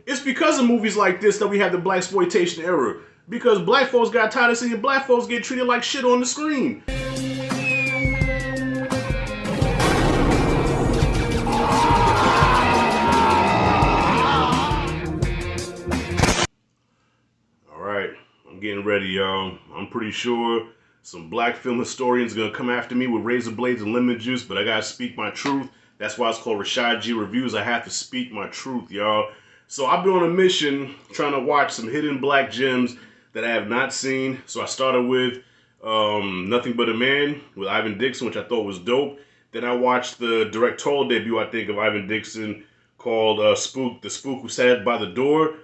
It's because of movies like this that we have the blaxploitation era. Because black folks got tired of seeing black folks get treated like shit on the screen. Alright, I'm getting ready, y'all. I'm pretty sure some black film historians are gonna come after me with razor blades and lemon juice, but I gotta speak my truth. That's why it's called Rashad G Reviews. I have to speak my truth, y'all. So I've been on a mission trying to watch some hidden black gems that I have not seen. So I started with Nothing But a Man with Ivan Dixon, which I thought was dope. Then I watched the directorial debut, I think, of Ivan Dixon called Spook, The Spook Who Sat by the Door.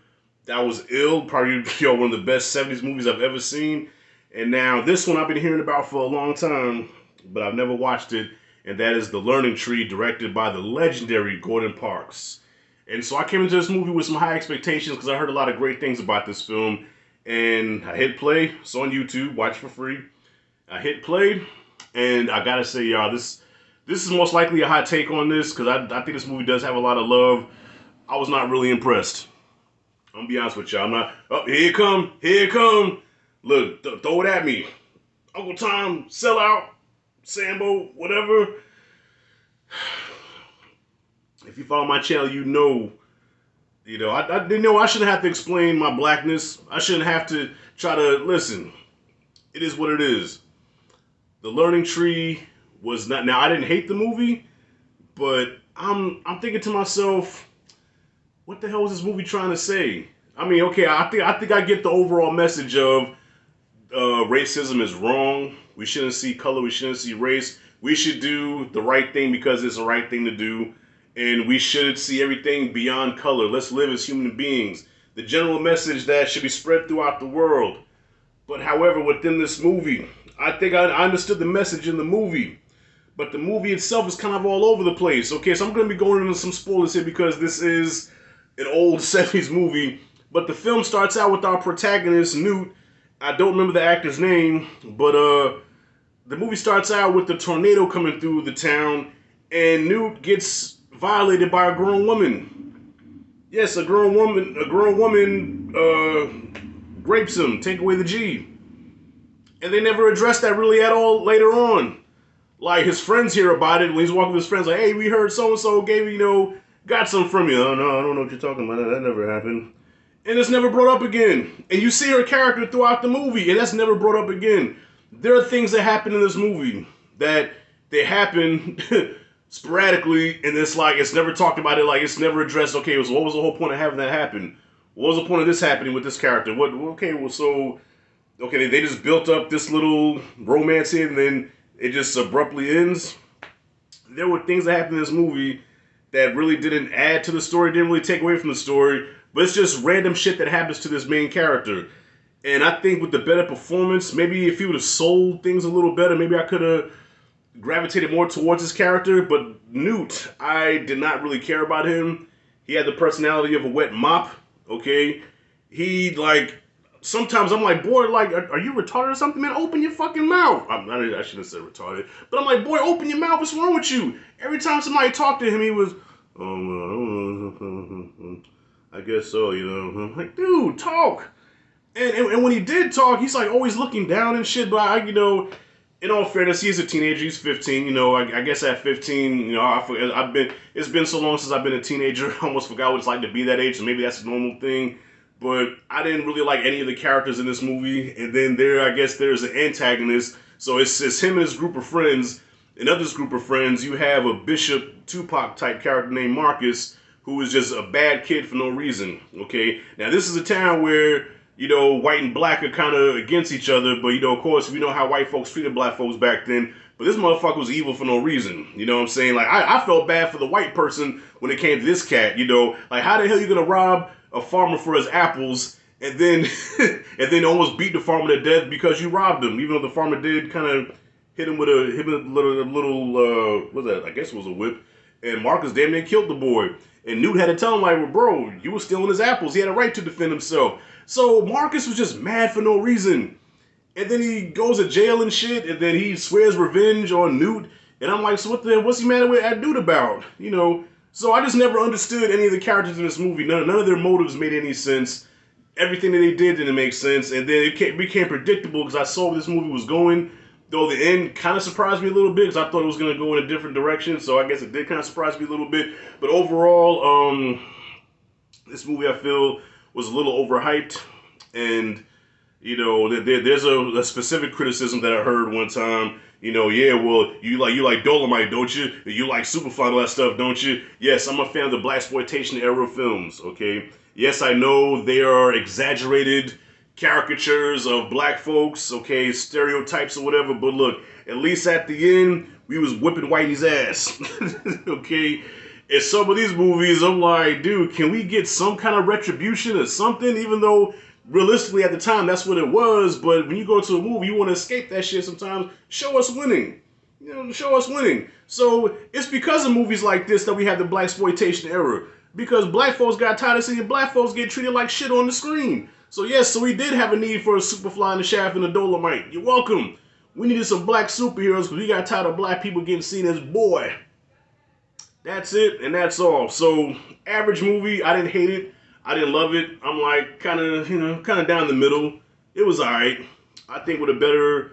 That was ill, probably one of the best 70s movies I've ever seen. And now this one I've been hearing about for a long time, but I've never watched it, and that is The Learning Tree, directed by the legendary Gordon Parks. And so I came into this movie with some high expectations because I heard a lot of great things about this film, and I hit play. It's on YouTube, watch for free. I hit play, and I gotta say, y'all, this is most likely a hot take on this because I think this movie does have a lot of love. I was not really impressed. I'm gonna be honest with y'all. I'm not. Oh, here it come. Here it come. Look, throw it at me. Uncle Tom, sell out, Sambo, whatever. If you follow my channel, you know, I didn't know I shouldn't have to explain my blackness. I shouldn't have to try to listen. It is what it is. The Learning Tree was not. Now I didn't hate the movie, but I'm thinking to myself, what the hell is this movie trying to say? I mean, okay, I think I get the overall message of racism is wrong. We shouldn't see color. We shouldn't see race. We should do the right thing because it's the right thing to do. And we should see everything beyond color. Let's live as human beings. The general message that should be spread throughout the world. But however, within this movie, I think I understood the message in the movie. But the movie itself is kind of all over the place. Okay, so I'm going to be going into some spoilers here because this is an old 70s movie. But the film starts out with our protagonist, Newt. I don't remember the actor's name, but the movie starts out with the tornado coming through the town, and Newt gets violated by a grown woman. Yes, a grown woman rapes him, take away the G. And they never address that really at all later on. Like, his friends hear about it when he's walking with his friends, like, hey, we heard so-and-so gave got some from you. Oh, no, I don't know what you're talking about. That never happened. And it's never brought up again. And you see her character throughout the movie, and that's never brought up again. There are things that happen in this movie that they happen sporadically, and it's like, it's never talked about it, like, it's never addressed. Okay, so what was the whole point of having that happen? What was the point of this happening with this character? They just built up this little romance here, and then it just abruptly ends. There were things that happened in this movie that really didn't add to the story, didn't really take away from the story, but it's just random shit that happens to this main character. And I think with the better performance, maybe if he would have sold things a little better, maybe I could have gravitated more towards his character. But Newt, I did not really care about him. He had the personality of a wet mop, okay? Sometimes I'm like, boy, like, are you retarded or something, man? Open your fucking mouth. I shouldn't have said retarded. But I'm like, boy, open your mouth. What's wrong with you? Every time somebody talked to him, he was, I guess so, I'm like, dude, talk. And when he did talk, he's like always looking down and shit. But in all fairness, he's a teenager. He's 15. I guess at 15, it's been so long since I've been a teenager. I almost forgot what it's like to be that age. So maybe that's a normal thing. But I didn't really like any of the characters in this movie. And then there's an antagonist. So it's him and his group of friends. And of this group of friends, you have a Bishop Tupac type character named Marcus, who is just a bad kid for no reason, okay? Now, this is a town where, white and black are kind of against each other, but, of course, we know how white folks treated black folks back then, but this motherfucker was evil for no reason, you know what I'm saying? Like, I felt bad for the white person when it came to this cat, like, how the hell are you gonna rob a farmer for his apples and then almost beat the farmer to death because you robbed him, even though the farmer did kind of hit him with a little what's that? I guess it was a whip, and Marcus damn near killed the boy. And Newt had to tell him, like, well, bro, you were stealing his apples. He had a right to defend himself. So Marcus was just mad for no reason. And then he goes to jail and shit, and then he swears revenge on Newt. And I'm like, so what's he mad at Newt about? So I just never understood any of the characters in this movie. None of their motives made any sense. Everything that they did didn't make sense, and then it became predictable because I saw where this movie was going. Though the end kind of surprised me a little bit because I thought it was going to go in a different direction, so I guess it did kind of surprise me a little bit. But overall, this movie I feel was a little overhyped, and you know, there's a specific criticism that I heard one time. You know, yeah, well, you like Dolomite, don't you? You like Superfly and all that stuff, don't you? Yes, I'm a fan of the blaxploitation era films. Okay, yes, I know they are exaggerated caricatures of black folks. Okay, stereotypes or whatever. But look, at least at the end, we was whipping Whitey's ass. Okay. In some of these movies, I'm like, dude, can we get some kind of retribution or something? Even though realistically at the time that's what it was, but when you go to a movie, you want to escape that shit sometimes. Show us winning. You know, show us winning. So it's because of movies like this that we have the blaxploitation era. Because black folks got tired of seeing black folks get treated like shit on the screen. So yes, so we did have a need for a Superfly and a Shaft and a Dolomite. You're welcome. We needed some black superheroes because we got tired of black people getting seen as boy. That's it, and that's all. So, average movie. I didn't hate it. I didn't love it. I'm like kind of down the middle. It was alright. I think with a better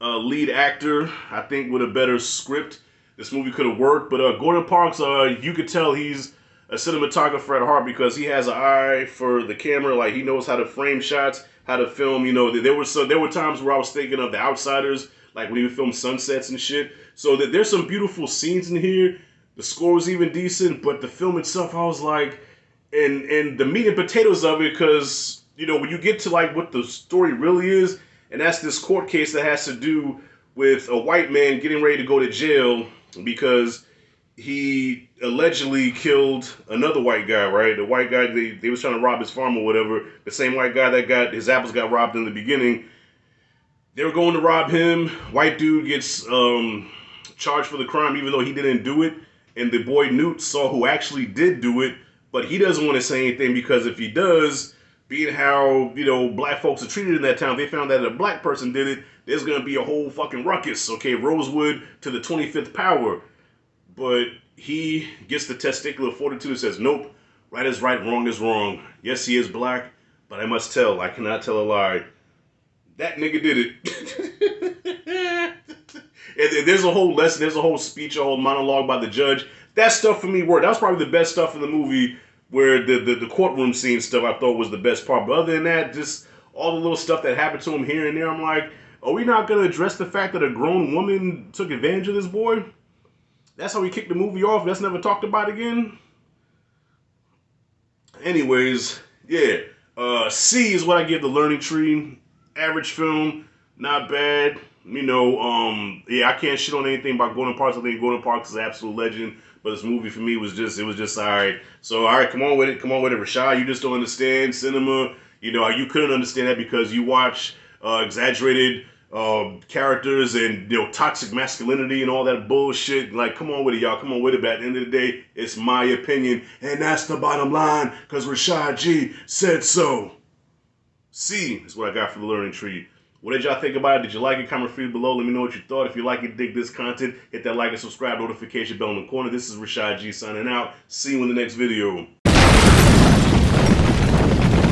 lead actor, I think with a better script, this movie could have worked. But Gordon Parks, you could tell he's a cinematographer at heart because he has an eye for the camera. Like he knows how to frame shots, how to film. You know, there were times where I was thinking of The Outsiders, like when he would film sunsets and shit. So there's some beautiful scenes in here. The score was even decent, but the film itself, I was like, and the meat and potatoes of it, because, you know, when you get to like what the story really is, and that's this court case that has to do with a white man getting ready to go to jail because he allegedly killed another white guy, right? The white guy, they was trying to rob his farm or whatever. The same white guy that got his apples got robbed in the beginning. They were going to rob him. White dude gets charged for the crime even though he didn't do it. And the boy Newt saw who actually did do it, but he doesn't want to say anything because if he does, being how, you know, black folks are treated in that town, they found that if a black person did it, there's going to be a whole fucking ruckus, okay? Rosewood to the 25th power. But he gets the testicular fortitude and says, nope, right is right, wrong is wrong. Yes, he is black, but I must tell, I cannot tell a lie. That nigga did it. And there's a whole lesson, there's a whole speech, a whole monologue by the judge. That stuff for me worked. That was probably the best stuff in the movie, where the courtroom scene stuff I thought was the best part. But other than that, just all the little stuff that happened to him here and there, I'm like, are we not going to address the fact that a grown woman took advantage of this boy? That's how we kicked the movie off. That's never talked about again. Anyways, yeah. C is what I give the Learning Tree. Average film, not bad. You know, yeah, I can't shit on anything about Gordon Parks. I think Gordon Parks is an absolute legend. But this movie for me was just alright. So alright, come on with it, Rashad. You just don't understand cinema. You know, you couldn't understand that because you watch exaggerated characters and, you know, toxic masculinity and all that bullshit. Like, come on with it, y'all. Come on with it. But at the end of the day, it's my opinion, and that's the bottom line. Because Rashad G said so. C is what I got for the Learning Tree. What did y'all think about it? Did you like it? Comment free below. Let me know what you thought. If you like it, dig this content, hit that like and subscribe notification bell in the corner. This is Rashad G signing out. See you in the next video.